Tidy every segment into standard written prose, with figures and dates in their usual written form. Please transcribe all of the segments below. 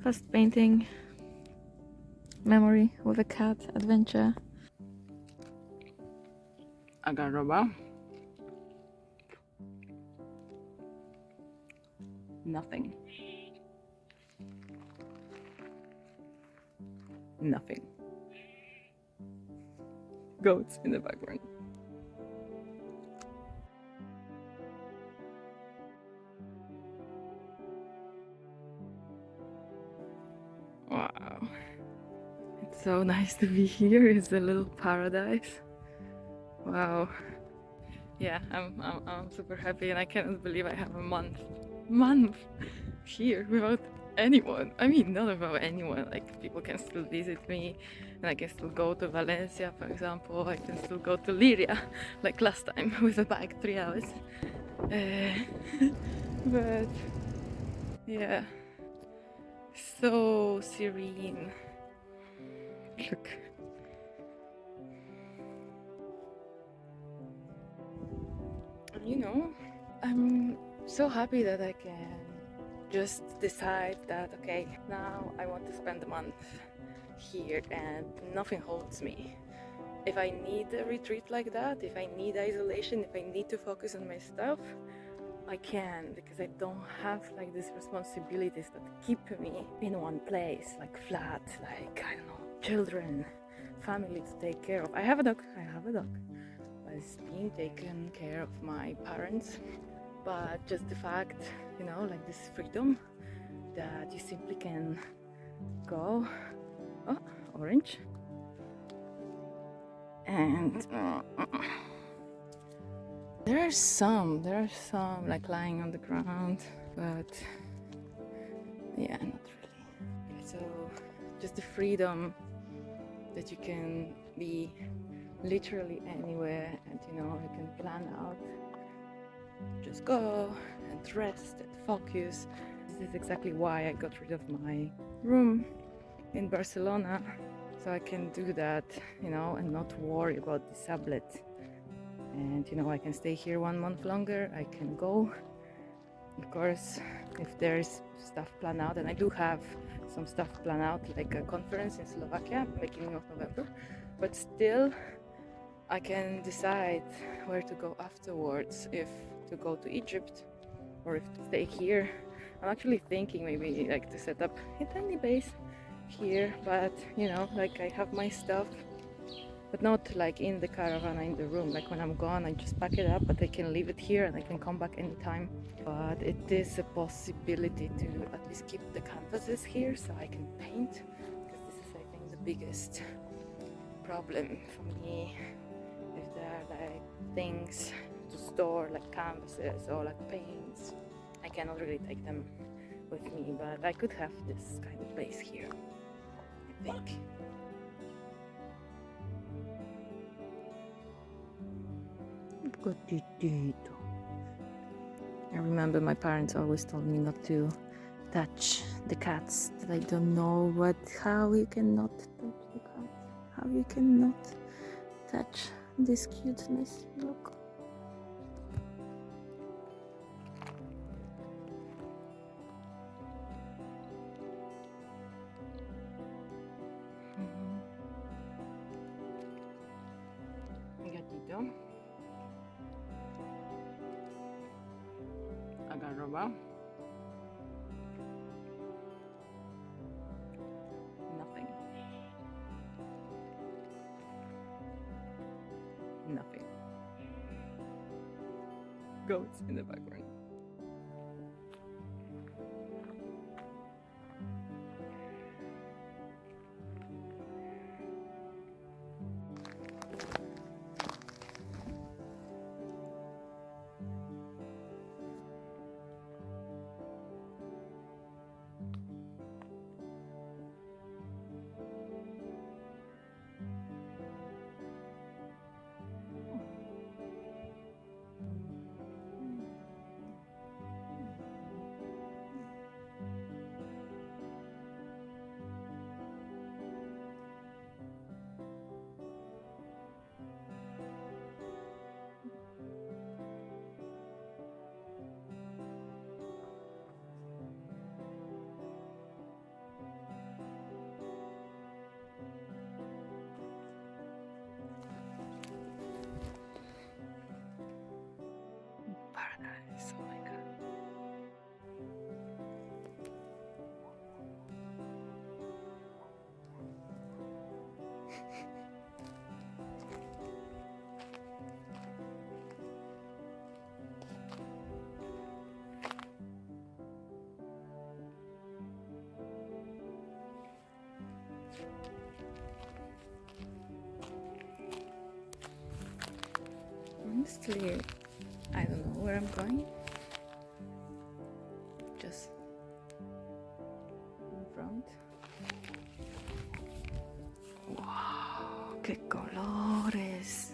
First painting memory with a cat adventure. Agarroba. Nothing. Nothing. Goats in the background. Wow. It's so nice to be here. It's a little paradise. Wow. Yeah, I'm super happy, and I cannot believe I have a month here without anyone. I mean, not about anyone. Like, people can still visit me, and I can still go to Valencia, for example. I can still go to Liria, like last time, with a bike, 3 hours. But yeah, so serene. Look. You know, I'm so happy that I can just decide that, okay, now I want to spend a month here and nothing holds me. If I need a retreat like that, if I need isolation, if I need to focus on my stuff, I can, because I don't have like these responsibilities that keep me in one place, like flat, like, I don't know, children, family to take care of. I have a dog. Is being taken care of my parents, but just the fact, you know, like this freedom that you simply can go, oh, orange, and there are some like lying on the ground, but yeah, not really. So just the freedom that you can be literally anywhere, and you know, you can plan out, just go and rest and focus. This is exactly why I got rid of my room in Barcelona, so I can do that, you know, and not worry about the sublet. And you know, I can stay here 1 month longer. I can go, of course, if there's stuff planned out, and I do have some stuff planned out, like a conference in Slovakia beginning of November, but still I can decide where to go afterwards, if to go to Egypt or if to stay here. I'm actually thinking maybe like to set up a tiny base here, but you know, like I have my stuff, but not like in the caravan, in the room. Like when I'm gone, I just pack it up, but I can leave it here and I can come back anytime. But it is a possibility to at least keep the canvases here so I can paint, because this is, I think, the biggest problem for me. If there are like things to store, like canvases or like paints, I cannot really take them with me, but I could have this kind of place here, I think. I remember my parents always told me not to touch the cats, that I don't know how you cannot touch the cats, how you cannot touch this cuteness. Look. Gatito. Agarroba. Nothing. Nothing. Goats in the background. honestly, I don't know where I'm going. Just in front. Wow, qué colores!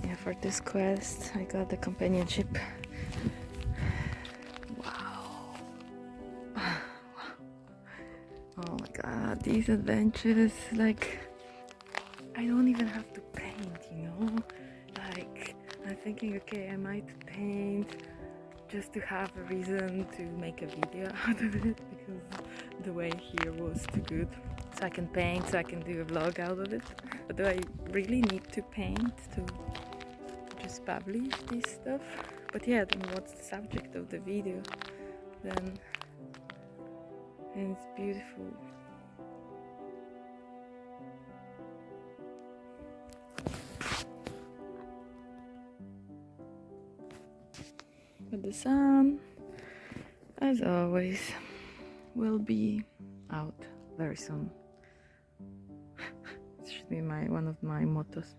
Yeah, for this quest I got the companionship. Wow. Oh my god, these adventures, like, I don't even have to paint, you know? Like, I'm thinking, okay, I might paint just to have a reason to make a video out of it, because the way here was too good. So I can paint, so I can do a vlog out of it. But do I really need to paint to just publish this stuff? But yeah, then what's the subject of the video? Then, and it's beautiful. But the sun, as always, will be out very soon. It should be one of my mottos.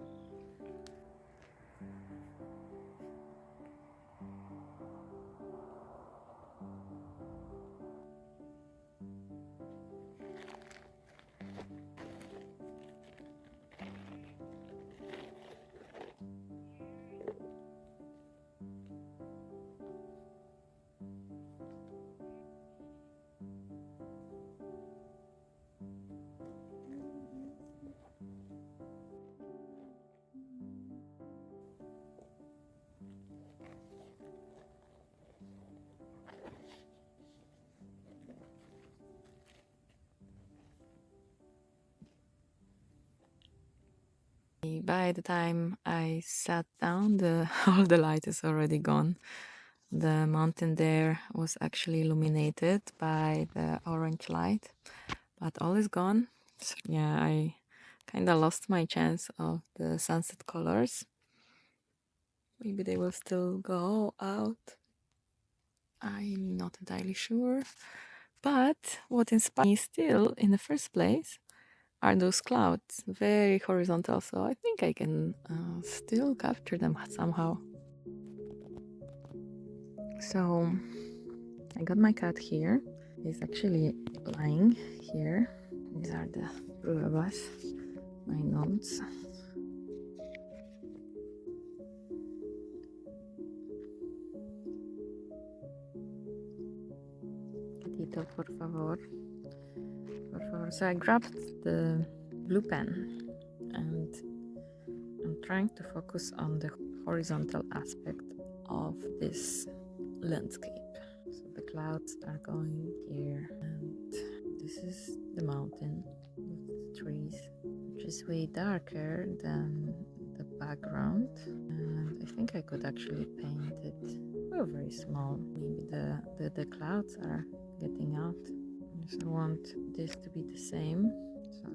By the time I sat down, all the light is already gone. The mountain there was actually illuminated by the orange light, but all is gone. So yeah, I kind of lost my chance of the sunset colors. Maybe they will still go out. I'm not entirely sure. But what inspired me still in the first place are those clouds, very horizontal, so I think I can still capture them somehow. So I got my cat here. He's actually lying here. These are the pruebas, my notes. Gatito, por favor. Por favor. So I grabbed the blue pen and I'm trying to focus on the horizontal aspect of this landscape. So the clouds are going here, and this is the mountain with the trees, which is way darker than the background. And I think I could actually paint it. Well, very small. Maybe the clouds are getting out. So I want this to be the same. So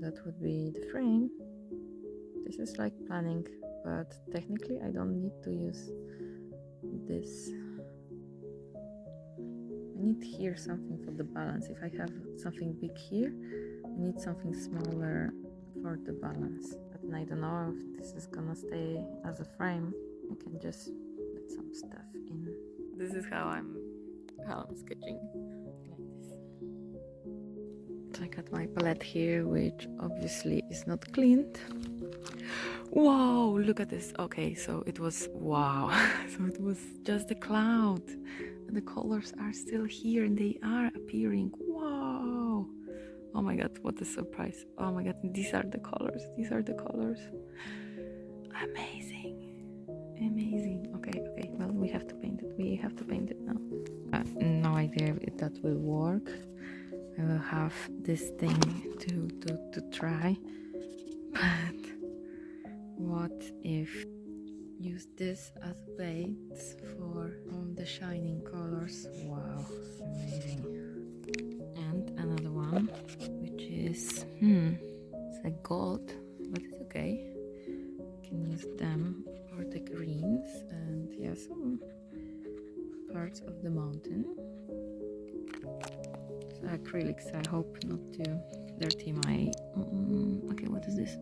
that would be the frame. This is like planning, but technically I don't need to use this. I need here something for the balance. If I have something big here, I need something smaller for the balance. But I don't know if this is gonna stay as a frame. I can just put some stuff in. This is how I'm sketching. Like this. So I got my palette here, which obviously is not cleaned. Whoa, look at this. Okay, so it was, wow. So it was just a cloud. And the colors are still here and they are appearing. Wow. Oh my god, what a surprise. Oh my god, these are the colors. These are the colors. Amazing. Amazing. Okay, well, we have to paint it. We have to paint it now. No idea if that will work. I will have this thing to try. But what if use this as a base for all the shining colors? Wow, amazing. And another one, which is it's like gold, but it's okay. You can use them for the greens and yeah, some parts of the mountain. So acrylics. I hope not to dirty my... okay, what is this?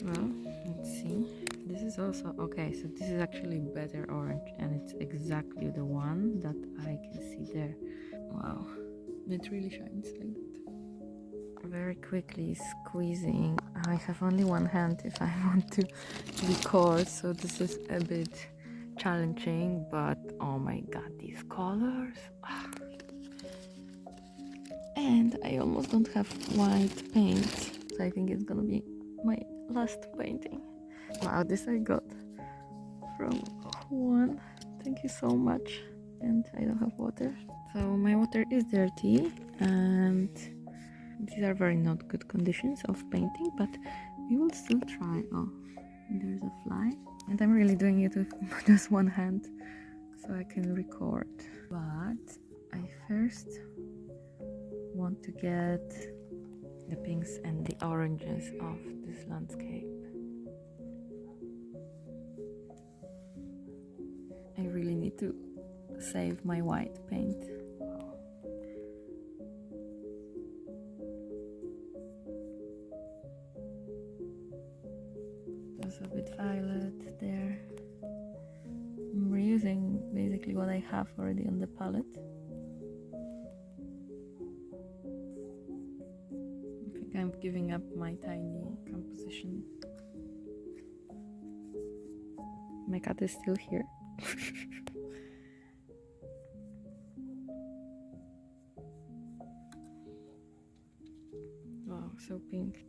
Well, let's see. This is also... okay, so this is actually better orange, and it's exactly the one that I can see there. Wow, it really shines like that. Very quickly squeezing. I have only one hand if I want to record, so this is a bit challenging, but oh my god, these colors. And I almost don't have white paint, so I think it's gonna be my last painting. Wow, this I got from Juan. Thank you so much. And I don't have water, so my water is dirty, and these are very not good conditions of painting, but we will still try. Oh, there's a fly, and I'm really doing it with just one hand so I can record. But I first want to get the pinks and the oranges of this landscape. I really need to save my white paint. There's a bit violet there. I'm reusing basically what I have already on the palette. I think I'm giving up my tiny composition. My cat is still here. Wow, so pink.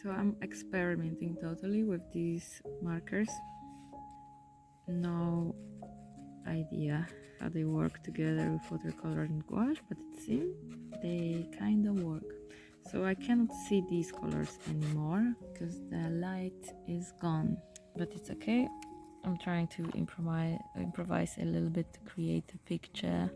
So I'm experimenting totally with these markers. No idea how they work together with watercolor and gouache, but it seems they kind of work. So I cannot see these colors anymore because the light is gone, but it's okay. I'm trying to improvise a little bit to create a picture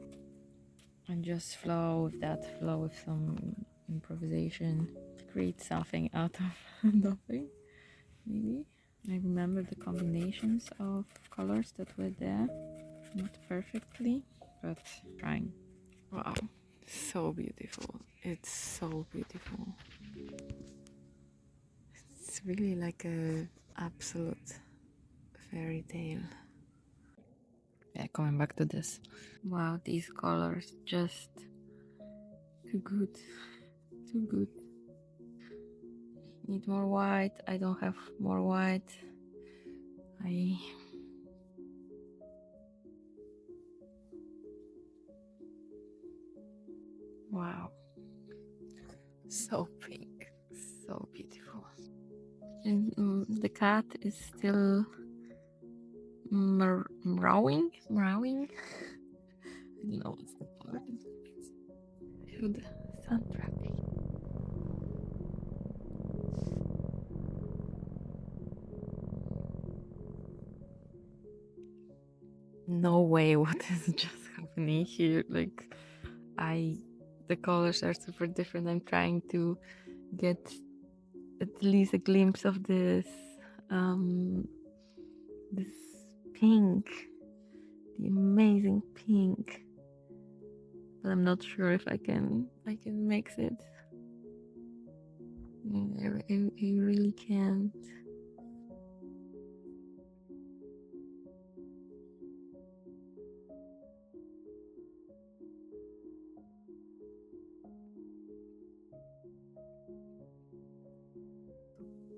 and just flow with some improvisation, create something out of nothing. Maybe I remember the combinations of colors that were there, not perfectly, but trying. Wow, so beautiful. It's so beautiful. It's really like a absolute fairy tale. Yeah, coming back to this. Wow, these colors just too good. Too good. Need more white. I don't have more white. Wow. So pink. So beautiful. And the cat is still meowing. I don't know what's the part. Should soundtrack. No way, what is just happening here? Like, the colors are super different. I'm trying to get at least a glimpse of this this pink, the amazing pink, but I'm not sure if I can mix it. I really can't.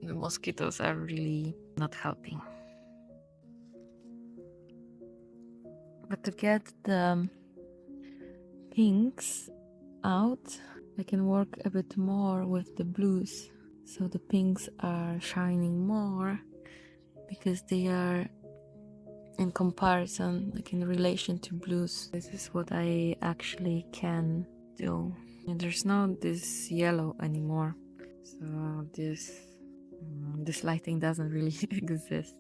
The mosquitoes are really not helping. But to get the pinks out, I can work a bit more with the blues. So the pinks are shining more because they are in comparison, like in relation to blues. This is what I actually can do. And there's not this yellow anymore. So this lighting doesn't really exist.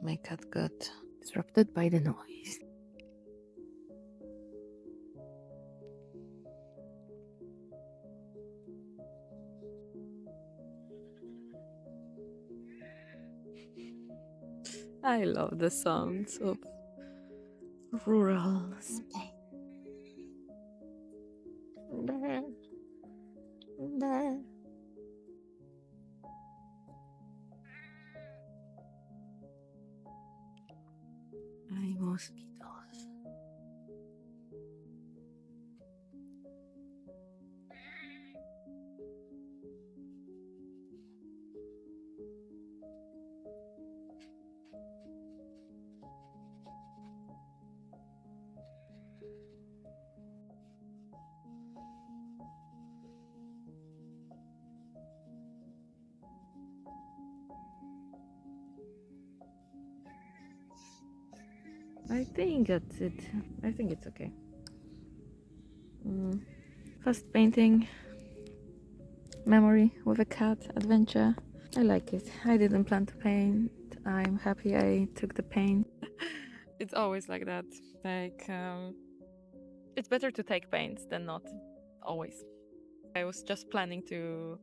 My cat got disrupted by the noise. I love the sounds of rural Spain. Hay mosquitos. I think that's it. I think it's okay. First painting, memory with a cat, adventure. I like it. I didn't plan to paint. I'm happy I took the paint. It's always like that. Like, it's better to take paints than not. Always. I was just planning to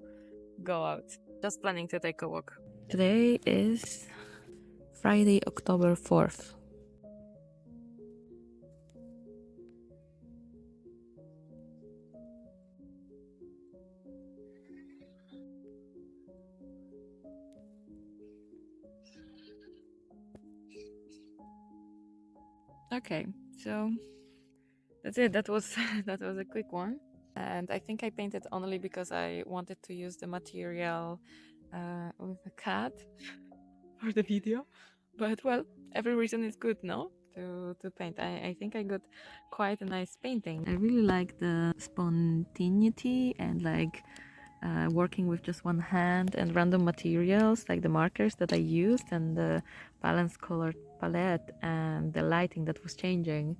go out, just planning to take a walk. Today is Friday, October 4th. Okay, so that's it. That was that was a quick one, and I think I painted only because I wanted to use the material with a cat for the video. But well, every reason is good, no? To paint. I think I got quite a nice painting. I really like the spontaneity and like working with just one hand and random materials like the markers that I used and the balanced color palette and the lighting that was changing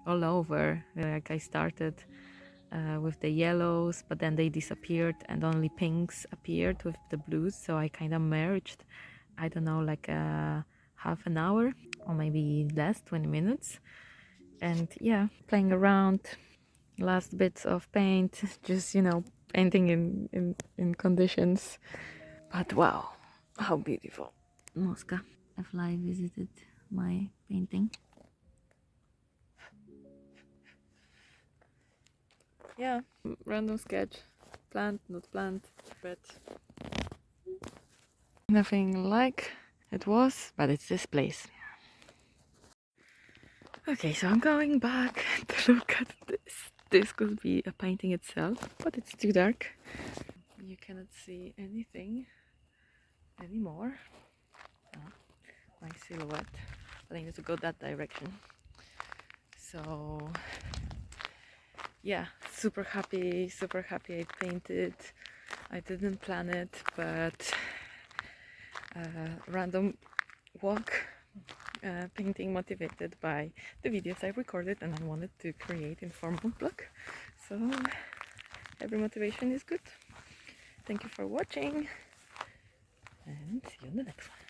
all over. Like I started with the yellows, but then they disappeared and only pinks appeared with the blues. So I kind of merged, I don't know, like half an hour or maybe less, 20 minutes. And yeah, playing around, last bits of paint, just, you know, painting in conditions. But wow, how beautiful. Mosca. A fly visited my painting. Yeah, random sketch. Planned, not planned, but nothing like it was, but it's this place. Okay, so I'm going back to look at this. This could be a painting itself, but it's too dark. You cannot see anything anymore. Oh, my silhouette, but I need to go that direction. So yeah, super happy I painted. I didn't plan it, but random walk, painting motivated by the videos I recorded and I wanted to create in form of blog. So every motivation is good. Thank you for watching and see you in the next one.